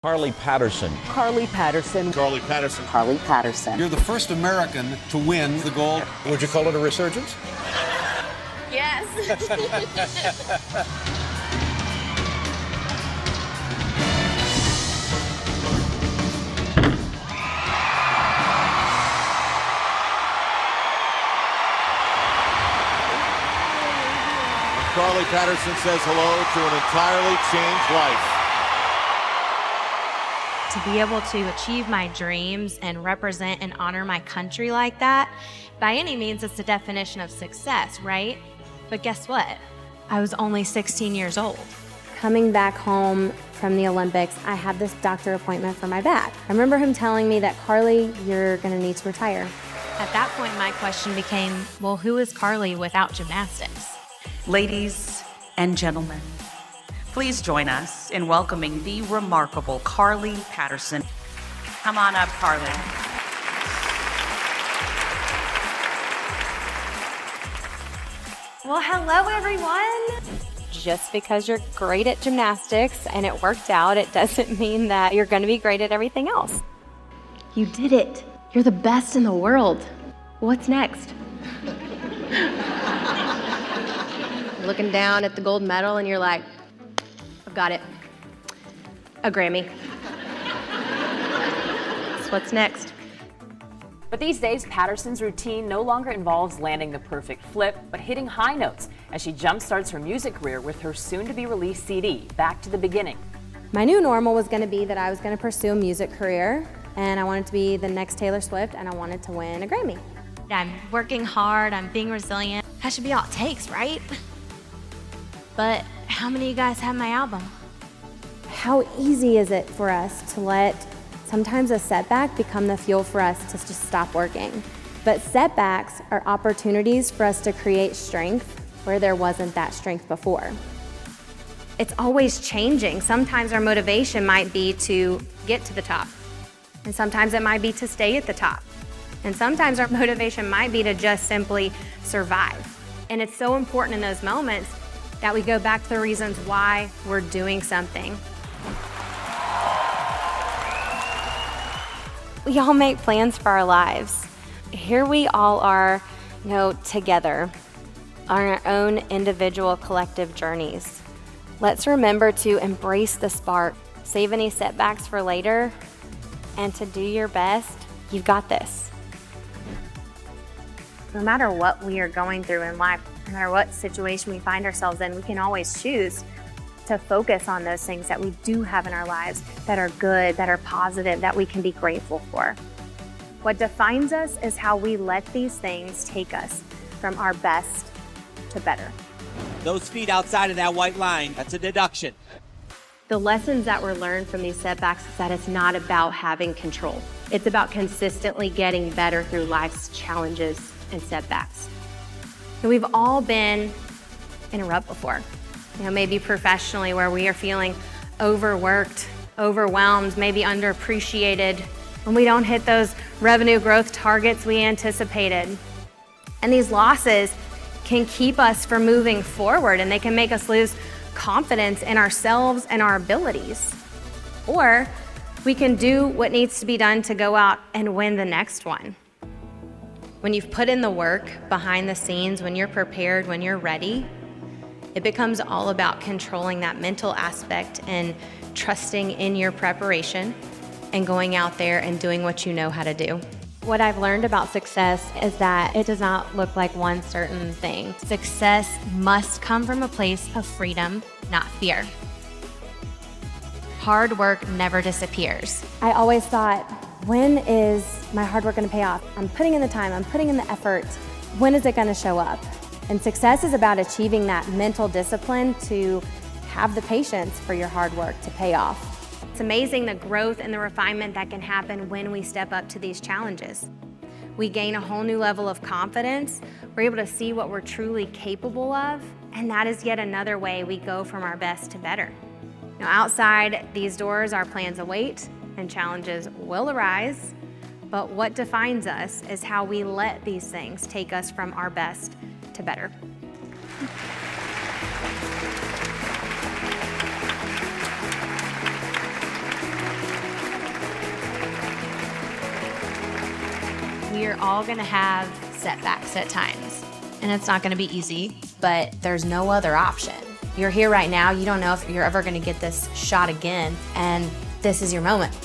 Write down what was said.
Carly Patterson. Carly Patterson. Carly Patterson. Carly Patterson. You're the first American to win the gold. Would you call it a resurgence? Yes. Carly Patterson says hello to an entirely changed life. To be able to achieve my dreams and represent and honor my country like that, by any means, it's the definition of success, right? But guess what? I was only 16 years old. Coming back home from the Olympics, I had this doctor appointment for my back. I remember him telling me that, Carly, you're gonna need to retire. At that point, my question became, well, who is Carly without gymnastics? Ladies and gentlemen, please join us in welcoming the remarkable Carly Patterson. Come on up, Carly. Well, hello, everyone. Just because you're great at gymnastics and it worked out, it doesn't mean that you're gonna be great at everything else. You did it. You're the best in the world. What's next? Looking down at the gold medal and you're like, I've got it. A Grammy. So what's next? But these days, Patterson's routine no longer involves landing the perfect flip, but hitting high notes as she jumpstarts her music career with her soon-to-be-released CD, Back to the Beginning. My new normal was gonna be that I was gonna pursue a music career, and I wanted to be the next Taylor Swift, and I wanted to win a Grammy. I'm working hard, I'm being resilient. That should be all it takes, right? But how many of you guys have my album? How easy is it for us to let sometimes a setback become the fuel for us to just stop working? But setbacks are opportunities for us to create strength where there wasn't that strength before. It's always changing. Sometimes our motivation might be to get to the top, and sometimes it might be to stay at the top. And sometimes our motivation might be to just simply survive. And it's so important in those moments that we go back to the reasons why we're doing something. We all make plans for our lives. Here we all are, together on our own individual collective journeys. Let's remember to embrace the spark, save any setbacks for later, and to do your best. You've got this. No matter what we are going through in life, no matter what situation we find ourselves in, we can always choose to focus on those things that we do have in our lives that are good, that are positive, that we can be grateful for. What defines us is how we let these things take us from our best to better. Those feet outside of that white line, that's a deduction. The lessons that were learned from these setbacks is that it's not about having control. It's about consistently getting better through life's challenges and setbacks. And we've all been in a rut before. Maybe professionally, where we are feeling overworked, overwhelmed, maybe underappreciated, when we don't hit those revenue growth targets we anticipated. And these losses can keep us from moving forward, and they can make us lose confidence in ourselves and our abilities. Or we can do what needs to be done to go out and win the next one. When you've put in the work behind the scenes, when you're prepared, when you're ready, it becomes all about controlling that mental aspect and trusting in your preparation and going out there and doing what you know how to do. What I've learned about success is that it does not look like one certain thing. Success must come from a place of freedom, not fear. Hard work never disappears. I always thought, when is my hard work gonna pay off? I'm putting in the time, I'm putting in the effort. When is it gonna show up? And success is about achieving that mental discipline to have the patience for your hard work to pay off. It's amazing the growth and the refinement that can happen when we step up to these challenges. We gain a whole new level of confidence. We're able to see what we're truly capable of, and that is yet another way we go from our best to better. Now, outside these doors, our plans await and challenges will arise, but what defines us is how we let these things take us from our best to better. We are all gonna have setbacks at times, and it's not gonna be easy, but there's no other option. You're here right now, you don't know if you're ever gonna get this shot again, and this is your moment.